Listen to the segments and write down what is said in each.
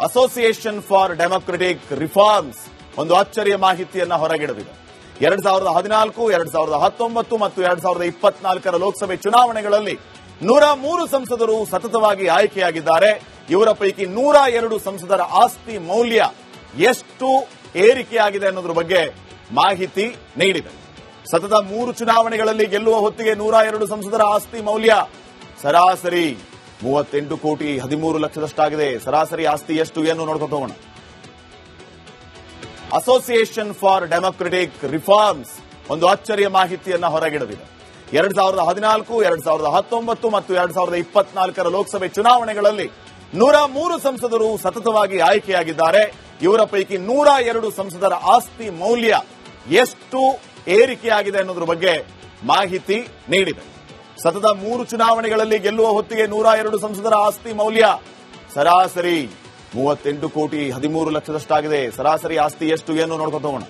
Association for democratic reforms ಒಂದು ಅಚ್ಚರಿಯ ಮಾಹಿತಿಯನ್ನ ಹೊರಗಿಡದಿದೆ. 2014, 2019 ಮತ್ತು 2024 ಲೋಕಸಭೆ ಚುನಾವಣೆಗಳಲ್ಲಿ 103 ಸಂಸದರು ಸತತವಾಗಿ ಆಯ್ಕೆಯಾಗಿದ್ದಾರೆ. ಇವರ ಪೈಕಿ 102 ಸಂಸದರ ಆಸ್ತಿ ಮೌಲ್ಯ ಎಷ್ಟು ಏರಿಕೆಯಾಗಿದೆ ಅನ್ನೋದ್ರ ಬಗ್ಗೆ ಮಾಹಿತಿ ನೀಡಿದೆ. ಸತತ 3 ಚುನಾವಣೆಗಳಲ್ಲಿ ಗೆಲ್ಲುವ ಹೊತ್ತಿಗೆ 102 ಸಂಸದರ ಆಸ್ತಿ ಮೌಲ್ಯ ಸರಾಸರಿ 38 ಕೋಟಿ 13 ಲಕ್ಷದಷ್ಟಾಗಿದೆ. ಸರಾಸರಿ ಆಸ್ತಿ ಎಷ್ಟು ಏನು ನೋಡ್ಕೊಂಡು ಹೋಗೋಣ. ಅಸೋಸಿಯೇಷನ್ ಫಾರ್ ಡೆಮೊಕ್ರೆಟಿಕ್ ರಿಫಾರ್ಮ್ಸ್ ಒಂದು ಅಚ್ಚರಿಯ ಮಾಹಿತಿಯನ್ನ ಹೊರಗಿಡದಿದೆ. 2014, 2019 ಮತ್ತು 2024 ಲೋಕಸಭೆ ಚುನಾವಣೆಗಳಲ್ಲಿ 103 ಸಂಸದರು ಸತತವಾಗಿ ಆಯ್ಕೆಯಾಗಿದ್ದಾರೆ. ಇವರ ಪೈಕಿ 102 ಸಂಸದರ ಆಸ್ತಿ ಮೌಲ್ಯ ಎಷ್ಟು ಏರಿಕೆಯಾಗಿದೆ ಅನ್ನೋದ್ರ ಬಗ್ಗೆ ಮಾಹಿತಿ ನೀಡಿದೆ. ಸತತ 3 ಚುನಾವಣೆಗಳಲ್ಲಿ ಗೆಲ್ಲುವ ಹೊತ್ತಿಗೆ 102 ಸಂಸದರ ಆಸ್ತಿ ಮೌಲ್ಯ ಸರಾಸರಿ 38 ಕೋಟಿ 13 ಲಕ್ಷದಷ್ಟಾಗಿದೆ. ಸರಾಸರಿ ಆಸ್ತಿ ಎಷ್ಟು ಏನು ನೋಡ್ಕೊಂಡು ಹೋಗೋಣ.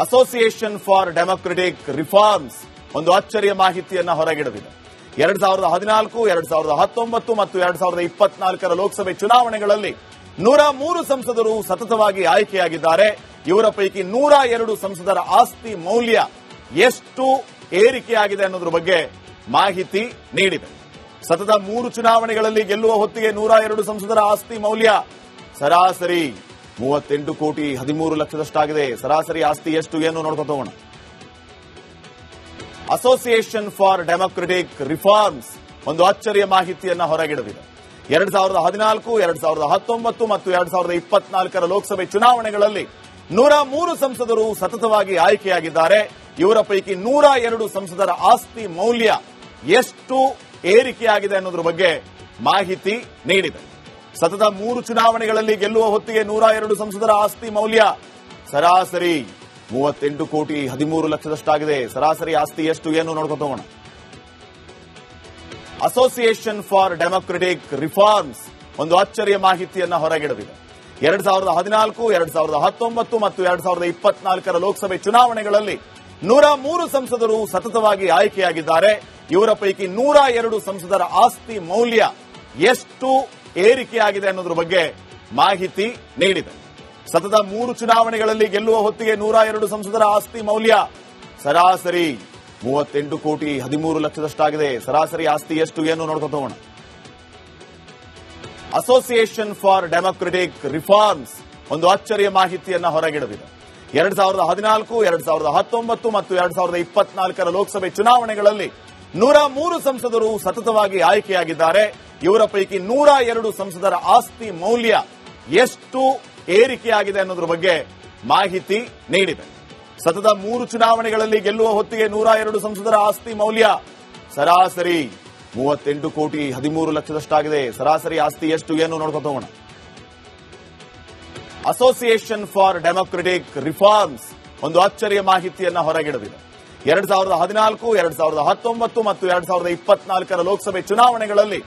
ಅಸೋಸಿಯೇಷನ್ ಫಾರ್ ಡೆಮೊಕ್ರೆಟಿಕ್ ರಿಫಾರ್ಮ್ಸ್ ಒಂದು ಅಚ್ಚರಿಯ ಮಾಹಿತಿಯನ್ನ ಹೊರಗಿಡದಿದೆ. 2014, 2019 ಮತ್ತು 2024 ಲೋಕಸಭೆ ಚುನಾವಣೆಗಳಲ್ಲಿ 103 ಸಂಸದರು ಸತತವಾಗಿ ಆಯ್ಕೆಯಾಗಿದ್ದಾರೆ. ಇವರ ಪೈಕಿ 102 ಸಂಸದರ ಆಸ್ತಿ ಮೌಲ್ಯ ಎಷ್ಟು ಏರಿಕೆಯಾಗಿದೆ ಅನ್ನೋದ್ರ ಬಗ್ಗೆ ಮಾಹಿತಿ ನೀಡಿದೆ. ಸತತ 3 ಚುನಾವಣೆಗಳಲ್ಲಿ ಗೆಲ್ಲುವ ಹೊತ್ತಿಗೆ 102 ಸಂಸದರ ಆಸ್ತಿ ಮೌಲ್ಯ ಸರಾಸರಿ 38 ಕೋಟಿ 13 ಲಕ್ಷದಷ್ಟಾಗಿದೆ. ಸರಾಸರಿ ಆಸ್ತಿ ಎಷ್ಟು ಏನು ನೋಡ್ಕೊಂಡು ಹೋಗೋಣ. ಅಸೋಸಿಯೇಷನ್ ಫಾರ್ ಡೆಮೊಕ್ರೆಟಿಕ್ ರಿಫಾರ್ಮ್ಸ್ ಒಂದು ಅಚ್ಚರಿಯ ಮಾಹಿತಿಯನ್ನ ಹೊರಗಿಡದಿದೆ. 2014, 2019 ಮತ್ತು 2024 ಲೋಕಸಭೆ ಚುನಾವಣೆಗಳಲ್ಲಿ 103 ಸಂಸದರು ಸತತವಾಗಿ ಆಯ್ಕೆಯಾಗಿದ್ದಾರೆ. ಇವರ ಪೈಕಿ 102 ಸಂಸದರ ಆಸ್ತಿ ಮೌಲ್ಯ ಎಷ್ಟು ಏರಿಕೆಯಾಗಿದೆ ಅನ್ನೋದ್ರ ಬಗ್ಗೆ ಮಾಹಿತಿ ನೀಡಿದೆ. ಸತತ 3 ಚುನಾವಣೆಗಳಲ್ಲಿ ಗೆಲ್ಲುವ ಹೊತ್ತಿಗೆ 102 ಸಂಸದರ ಆಸ್ತಿ ಮೌಲ್ಯ ಸರಾಸರಿ 38 ಕೋಟಿ 13 ಲಕ್ಷದಷ್ಟಾಗಿದೆ. ಸರಾಸರಿ ಆಸ್ತಿ ಎಷ್ಟು ಏನು ನೋಡ್ಕೊಂಡು ಹೋಗೋಣ. ಅಸೋಸಿಯೇಷನ್ ಫಾರ್ ಡೆಮೊಕ್ರೆಟಿಕ್ ರಿಫಾರ್ಮ್ಸ್ ಒಂದು ಅಚ್ಚರಿಯ ಮಾಹಿತಿಯನ್ನ ಹೊರಗಿಡದಿದೆ. 2014, 2019 ಮತ್ತು 2024 ಲೋಕಸಭೆ ಚುನಾವಣೆಗಳಲ್ಲಿ 103 ಸಂಸದರು ಸತತವಾಗಿ ಆಯ್ಕೆಯಾಗಿದ್ದಾರೆ. ಇವರ ಪೈಕಿ 102 ಸಂಸದರ ಆಸ್ತಿ ಮೌಲ್ಯ ಎಷ್ಟು ಏರಿಕೆಯಾಗಿದೆ ಅನ್ನೋದ್ರ ಬಗ್ಗೆ ಮಾಹಿತಿ ನೀಡಿದೆ. ಸತತ 3 ಚುನಾವಣೆಗಳಲ್ಲಿ ಗೆಲ್ಲುವ ಹೊತ್ತಿಗೆ 102 ಸಂಸದರ ಆಸ್ತಿ ಮೌಲ್ಯ ಸರಾಸರಿ 38 ಕೋಟಿ 13 ಲಕ್ಷದಷ್ಟಾಗಿದೆ. ಸರಾಸರಿ ಆಸ್ತಿ ಎಷ್ಟು ಏನು ನೋಡ್ಕೊಂಡು ಹೋಗೋಣ. ಅಸೋಸಿಯೇಷನ್ ಫಾರ್ ಡೆಮೊಕ್ರೆಟಿಕ್ ರಿಫಾರ್ಮ್ಸ್ ಒಂದು ಅಚ್ಚರಿಯ ಮಾಹಿತಿಯನ್ನ ಹೊರಗಿಡದಿದೆ. 2014, 2019 ಮತ್ತು 2024 ಲೋಕಸಭೆ ಚುನಾವಣೆಗಳಲ್ಲಿ 103 ಸಂಸದರು ಸತತವಾಗಿ ಆಯ್ಕೆಯಾಗಿದ್ದಾರೆ. ಇವರ ಪೈಕಿ 102 ಸಂಸದರ ಆಸ್ತಿ ಮೌಲ್ಯ ಎಷ್ಟು ಏರಿಕೆಯಾಗಿದೆ ಅನ್ನೋದ್ರ ಬಗ್ಗೆ ಮಾಹಿತಿ ನೀಡಿದೆ. ಸತತ 3 ಚುನಾವಣೆಗಳಲ್ಲಿ ಗೆಲ್ಲುವ ಹೊತ್ತಿಗೆ 102 ಸಂಸದರ ಆಸ್ತಿ ಮೌಲ್ಯ ಸರಾಸರಿ 38 ಕೋಟಿ 13 ಲಕ್ಷದಷ್ಟಾಗಿದೆ. ಸರಾಸರಿ ಆಸ್ತಿ ಎಷ್ಟು ಏನು ನೋಡ್ಕೊಂಡು ಹೋಗೋಣ. ಅಸೋಸಿಯೇಷನ್ ಫಾರ್ ಡೆಮೊಕ್ರೆಟಿಕ್ ರಿಫಾರ್ಮ್ಸ್ ಒಂದು ಅಚ್ಚರಿಯ ಮಾಹಿತಿಯನ್ನ ಹೊರಗಿಡದಿದೆ. 2014, 2019 ಮತ್ತು 2024 ಲೋಕಸಭೆ ಚುನಾವಣೆಗಳಲ್ಲಿ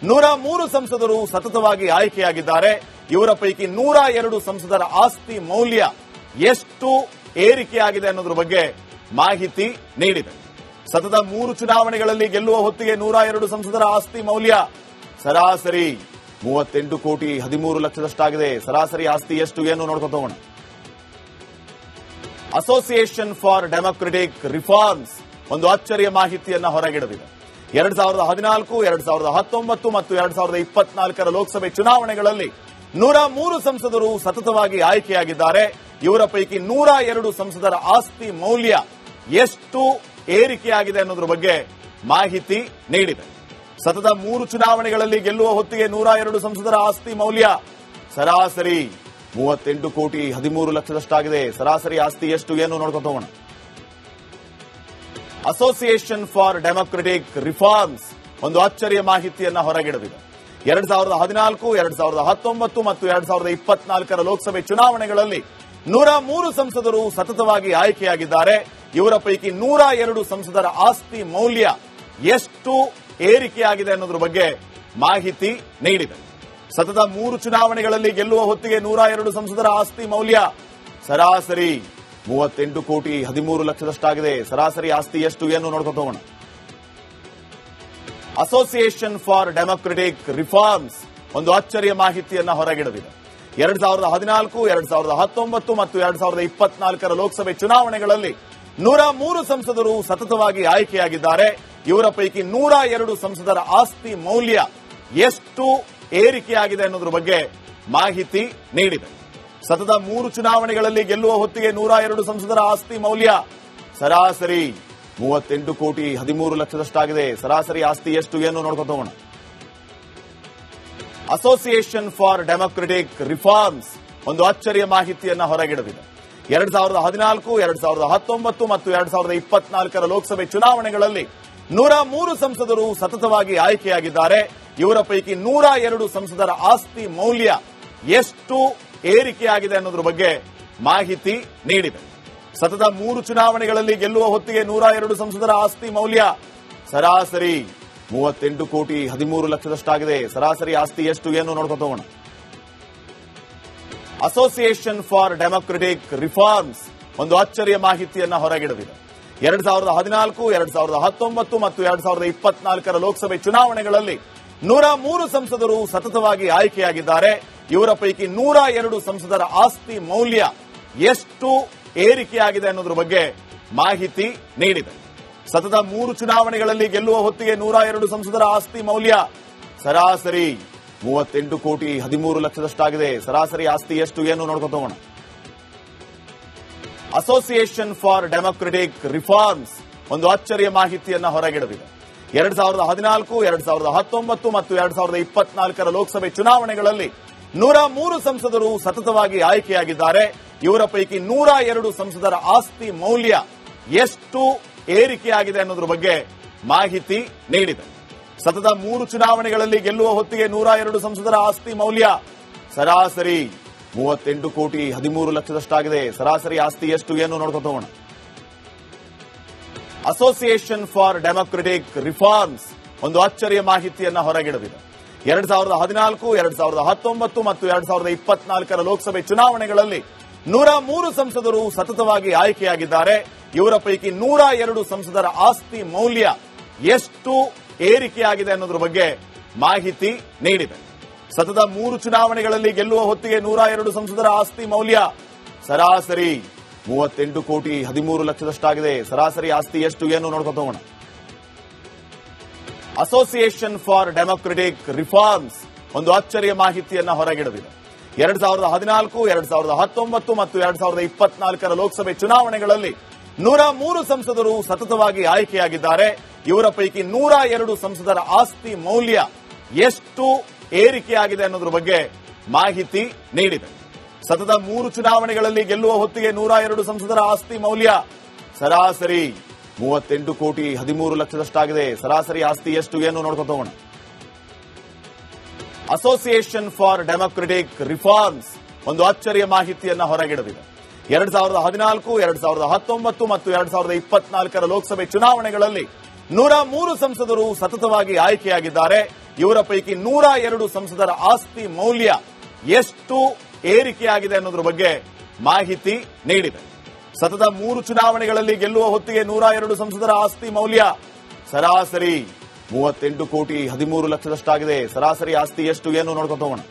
103 ಸಂಸದರು ಸತತವಾಗಿ ಆಯ್ಕೆಯಾಗಿದ್ದಾರೆ. ಇವರ ಪೈಕಿ 102 ಸಂಸದರ ಆಸ್ತಿ ಮೌಲ್ಯ ಎಷ್ಟು ಏರಿಕೆಯಾಗಿದೆ ಅನ್ನೋದ್ರ ಬಗ್ಗೆ ಮಾಹಿತಿ ನೀಡಿದೆ. ಸತತ 3 ಚುನಾವಣೆಗಳಲ್ಲಿ ಗೆಲ್ಲುವ ಹೊತ್ತಿಗೆ 102 ಸಂಸದರ ಆಸ್ತಿ ಮೌಲ್ಯ ಸರಾಸರಿ 38 ಕೋಟಿ 13 ಲಕ್ಷದಷ್ಟಾಗಿದೆ. ಸರಾಸರಿ ಆಸ್ತಿ ಎಷ್ಟು ಏನು ನೋಡ್ಕೊಂಡು ಹೋಗೋಣ. ಅಸೋಸಿಯೇಷನ್ ಫಾರ್ ಡೆಮೊಕ್ರೆಟಿಕ್ ರಿಫಾರ್ಮ್ಸ್ ಒಂದು ಅಚ್ಚರಿಯ ಮಾಹಿತಿಯನ್ನ ಹೊರಗಿಡದಿದೆ. 2014, 2019 ಮತ್ತು 2024 ಲೋಕಸಭೆ ಚುನಾವಣೆಗಳಲ್ಲಿ 103 ಸಂಸದರು ಸತತವಾಗಿ ಆಯ್ಕೆಯಾಗಿದ್ದಾರೆ. ಇವರ ಪೈಕಿ 102 ಸಂಸದರ ಆಸ್ತಿ ಮೌಲ್ಯ ಎಷ್ಟು ಏರಿಕೆಯಾಗಿದೆ ಅನ್ನೋದ್ರ ಬಗ್ಗೆ ಮಾಹಿತಿ ನೀಡಿದೆ. ಸತತ 3 ಚುನಾವಣೆಗಳಲ್ಲಿ ಗೆಲ್ಲುವ ಹೊತ್ತಿಗೆ 102 ಸಂಸದರ ಆಸ್ತಿ ಮೌಲ್ಯ ಸರಾಸರಿ 38 ಕೋಟಿ 13 ಲಕ್ಷದಷ್ಟಾಗಿದೆ. ಸರಾಸರಿ ಆಸ್ತಿ ಎಷ್ಟು ಏನು ನೋಡ್ಕೊಂಡು ಹೋಗೋಣ. ಅಸೋಸಿಯೇಷನ್ ಫಾರ್ ಡೆಮೊಕ್ರೆಟಿಕ್ ರಿಫಾರ್ಮ್ಸ್ ಒಂದು ಅಚ್ಚರಿಯ ಮಾಹಿತಿಯನ್ನ ಹೊರಗಿಡದಿದೆ. 2014, 2019 ಮತ್ತು 2024 ಲೋಕಸಭೆ ಚುನಾವಣೆಗಳಲ್ಲಿ 103 ಸಂಸದರು ಸತತವಾಗಿ ಆಯ್ಕೆಯಾಗಿದ್ದಾರೆ. ಇವರ ಪೈಕಿ 102 ಸಂಸದರ ಆಸ್ತಿ ಮೌಲ್ಯ ಎಷ್ಟು ಏರಿಕೆಯಾಗಿದೆ ಅನ್ನೋದ್ರ ಬಗ್ಗೆ ಮಾಹಿತಿ ನೀಡಿದೆ. ಸತತ 3 ಚುನಾವಣೆಗಳಲ್ಲಿ ಗೆಲ್ಲುವ ಹೊತ್ತಿಗೆ 102 ಸಂಸದರ ಆಸ್ತಿ ಮೌಲ್ಯ ಸರಾಸರಿ 38 ಕೋಟಿ 13 ಲಕ್ಷದಷ್ಟಾಗಿದೆ. ಸರಾಸರಿ ಆಸ್ತಿ ಎಷ್ಟು ಏನು ನೋಡ್ಕೊಂಡು ಹೋಗೋಣ. ಅಸೋಸಿಯೇಷನ್ ಫಾರ್ ಡೆಮೊಕ್ರೆಟಿಕ್ ರಿಫಾರ್ಮ್ಸ್ ಒಂದು ಅಚ್ಚರಿಯ ಮಾಹಿತಿಯನ್ನ ಹೊರಗಿಡವಿದೆ. 2014, 2019 ಮತ್ತು 2024 ಲೋಕಸಭೆ ಚುನಾವಣೆಗಳಲ್ಲಿ 103 ಸಂಸದರು ಸತತವಾಗಿ ಆಯ್ಕೆಯಾಗಿದ್ದಾರೆ. ಇವರ ಪೈಕಿ 102 ಸಂಸದರ ಆಸ್ತಿ ಮೌಲ್ಯ ಎಷ್ಟು ಏರಿಕೆಯಾಗಿದೆ ಅನ್ನೋದ್ರ ಬಗ್ಗೆ ಮಾಹಿತಿ ನೀಡಿದೆ. ಸತತ 3 ಚುನಾವಣೆಗಳಲ್ಲಿ ಗೆಲ್ಲುವ ಹೊತ್ತಿಗೆ 102 ಸಂಸದರ ಆಸ್ತಿ ಮೌಲ್ಯ ಸರಾಸರಿ 38 ಕೋಟಿ 13 ಲಕ್ಷದಷ್ಟಾಗಿದೆ. ಸರಾಸರಿ ಆಸ್ತಿ ಎಷ್ಟು ಏನು ನೋಡ್ಕೊತ ಹೋಗೋಣ. ಅಸೋಸಿಯೇಷನ್ ಫಾರ್ ಡೆಮೊಕ್ರೆಟಿಕ್ ರಿಫಾರ್ಮ್ಸ್ ಒಂದು ಅಚ್ಚರಿಯ ಮಾಹಿತಿಯನ್ನ ಹೊರಗಿಡವಿದೆ. 2014, 2019 ಮತ್ತು 2024 ಲೋಕಸಭೆ ಚುನಾವಣೆಗಳಲ್ಲಿ 103 ಸಂಸದರು ಸತತವಾಗಿ ಆಯ್ಕೆಯಾಗಿದ್ದಾರೆ. ಇವರ ಪೈಕಿ 102 ಸಂಸದರ ಆಸ್ತಿ ಮೌಲ್ಯ ಎಷ್ಟು ಏರಿಕೆಯಾಗಿದೆ ಅನ್ನೋದ್ರ ಬಗ್ಗೆ ಮಾಹಿತಿ ನೀಡಿದೆ. ಸತತ 3 ಚುನಾವಣೆಗಳಲ್ಲಿ ಗೆಲ್ಲುವ ಹೊತ್ತಿಗೆ 102 ಸಂಸದರ ಆಸ್ತಿ ಮೌಲ್ಯ ಸರಾಸರಿ 38 ಕೋಟಿ 13 ಲಕ್ಷದಷ್ಟಾಗಿದೆ. ಸರಾಸರಿ ಆಸ್ತಿ ಎಷ್ಟು ಏನು ನೋಡ್ಕೊತ ಹೋಗೋಣ. ಅಸೋಸಿಯೇಷನ್ ಫಾರ್ ಡೆಮೊಕ್ರೆಟಿಕ್ ರಿಫಾರ್ಮ್ಸ್ ಒಂದು ಅಚ್ಚರಿಯ ಮಾಹಿತಿಯನ್ನ ಹೊರಗಿಡವಿದೆ. 2014, 2019 ಮತ್ತು 2024 ಲೋಕಸಭೆ ಚುನಾವಣೆಗಳಲ್ಲಿ 103 ಸಂಸದರು ಸತತವಾಗಿ ಆಯ್ಕೆಯಾಗಿದ್ದಾರೆ. ಇವರ ಪೈಕಿ 102 ಸಂಸದರ ಆಸ್ತಿ ಮೌಲ್ಯ ಎಷ್ಟು ಏರಿಕೆಯಾಗಿದೆ ಅನ್ನೋದ್ರ ಬಗ್ಗೆ ಮಾಹಿತಿ ನೀಡಿದೆ. ಸತತ 3 ಚುನಾವಣೆಗಳಲ್ಲಿ ಗೆಲ್ಲುವ ಹೊತ್ತಿಗೆ 102 ಸಂಸದರ ಆಸ್ತಿ ಮೌಲ್ಯ ಸರಾಸರಿ 38 ಕೋಟಿ 13 ಲಕ್ಷದಷ್ಟಾಗಿದೆ. ಸರಾಸರಿ ಆಸ್ತಿ ಎಷ್ಟು ಏನು ನೋಡ್ಕೊತ ಹೋಗೋಣ. ಅಸೋಸಿಯೇಷನ್ ಫಾರ್ ಡೆಮೊಕ್ರೆಟಿಕ್ ರಿಫಾರ್ಮ್ಸ್ ಒಂದು ಅಚ್ಚರಿಯ ಮಾಹಿತಿಯನ್ನ ಹೊರಗಿಡವಿದೆ. 2014, 2019 ಮತ್ತು 2024 ಲೋಕಸಭೆ ಚುನಾವಣೆಗಳಲ್ಲಿ 103 ಸಂಸದರು ಸತತವಾಗಿ ಆಯ್ಕೆಯಾಗಿದ್ದಾರೆ. ಇವರ ಪೈಕಿ 102 ಸಂಸದರ ಆಸ್ತಿ ಮೌಲ್ಯ ಎಷ್ಟು ಏರಿಕೆಯಾಗಿದೆ ಅನ್ನೋದ್ರ ಬಗ್ಗೆ ಮಾಹಿತಿ ನೀಡಿದೆ. ಸತತ 3 ಚುನಾವಣೆಗಳಲ್ಲಿ ಗೆಲ್ಲುವ ಹೊತ್ತಿಗೆ 102 ಸಂಸದರ ಆಸ್ತಿ ಮೌಲ್ಯ ಸರಾಸರಿ 38 ಕೋಟಿ 13 ಲಕ್ಷದಷ್ಟಾಗಿದೆ. ಸರಾಸರಿ ಆಸ್ತಿ ಎಷ್ಟು ಏನು ನೋಡ್ಕೊತ ಹೋಗೋಣ. ಅಸೋಸಿಯೇಷನ್ ಫಾರ್ ಡೆಮೊಕ್ರೆಟಿಕ್ ರಿಫಾರ್ಮ್ಸ್ ಒಂದು ಅಚ್ಚರಿಯ ಮಾಹಿತಿಯನ್ನ ಹೊರಗಿಡವಿದೆ. 2014, 2019 ಮತ್ತು 2024 ಲೋಕಸಭೆ ಚುನಾವಣೆಗಳಲ್ಲಿ 103 ಸಂಸದರು ಸತತವಾಗಿ ಆಯ್ಕೆಯಾಗಿದ್ದಾರೆ. ಇವರ ಪೈಕಿ 102 ಸಂಸದರ ಆಸ್ತಿ ಮೌಲ್ಯ ಎಷ್ಟು ಏರಿಕೆಯಾಗಿದೆ ಅನ್ನೋದ್ರ ಬಗ್ಗೆ ಮಾಹಿತಿ ನೀಡಿದೆ. ಸತತ 3 ಚುನಾವಣೆಗಳಲ್ಲಿ ಗೆಲ್ಲುವ ಹೊತ್ತಿಗೆ 102 ಸಂಸದರ ಆಸ್ತಿ ಮೌಲ್ಯ ಸರಾಸರಿ 38 ಕೋಟಿ 13 ಲಕ್ಷದಷ್ಟಾಗಿದೆ. ಸರಾಸರಿ ಆಸ್ತಿ ಎಷ್ಟು ಏನು ನೋಡ್ಕೊತ ಹೋಗೋಣ. ಅಸೋಸಿಯೇಷನ್ ಫಾರ್ ಡೆಮೊಕ್ರೆಟಿಕ್ ರಿಫಾರ್ಮ್ಸ್ ಒಂದು ಅಚ್ಚರಿಯ ಮಾಹಿತಿಯನ್ನ ಹೊರಗಿಡವಿದೆ. 2014, 2019 ಮತ್ತು 2024 ಲೋಕಸಭೆ ಚುನಾವಣೆಗಳಲ್ಲಿ 103 ಸಂಸದರು ಸತತವಾಗಿ ಆಯ್ಕೆಯಾಗಿದ್ದಾರೆ. ಇವರ ಪೈಕಿ 102 ಸಂಸದರ ಆಸ್ತಿ ಮೌಲ್ಯ ಎಷ್ಟು ಏರಿಕೆಯಾಗಿದೆ ಅನ್ನೋದ್ರ ಬಗ್ಗೆ ಮಾಹಿತಿ ನೀಡಿದೆ. ಸತತ 3 ಚುನಾವಣೆಗಳಲ್ಲಿ ಗೆಲ್ಲುವ ಹೊತ್ತಿಗೆ 102 ಸಂಸದರ ಆಸ್ತಿ ಮೌಲ್ಯ ಸರಾಸರಿ 38 ಕೋಟಿ 13 ಲಕ್ಷದಷ್ಟಾಗಿದೆ. ಸರಾಸರಿ ಆಸ್ತಿ ಎಷ್ಟು ಏನು ನೋಡ್ಕೊತ ಹೋಗೋಣ. ಅಸೋಸಿಯೇಷನ್ ಫಾರ್ ಡೆಮೊಕ್ರೆಟಿಕ್ ರಿಫಾರ್ಮ್ಸ್ ಒಂದು ಅಚ್ಚರಿಯ ಮಾಹಿತಿಯನ್ನ ಹೊರಗಿಡವಿದೆ. 2014, 2019 ಮತ್ತು 2024 ಲೋಕಸಭೆ ಚುನಾವಣೆಗಳಲ್ಲಿ 103 ಸಂಸದರು ಸತತವಾಗಿ ಆಯ್ಕೆಯಾಗಿದ್ದಾರೆ. ಇವರ ಪೈಕಿ 102 ಸಂಸದರ ಆಸ್ತಿ ಮೌಲ್ಯ ಎಷ್ಟು ಏರಿಕೆಯಾಗಿದೆ ಅನ್ನೋದ್ರ ಬಗ್ಗೆ ಮಾಹಿತಿ ನೀಡಿದೆ. ಸತತ 3 ಚುನಾವಣೆಗಳಲ್ಲಿ ಗೆಲ್ಲುವ ಹೊತ್ತಿಗೆ 102 ಸಂಸದರ ಆಸ್ತಿ ಮೌಲ್ಯ ಸರಾಸರಿ 38 ಕೋಟಿ 13 ಲಕ್ಷದಷ್ಟಾಗಿದೆ. ಸರಾಸರಿ ಆಸ್ತಿ ಎಷ್ಟು ಏನು ನೋಡ್ಕೊತ ಹೋಗೋಣ.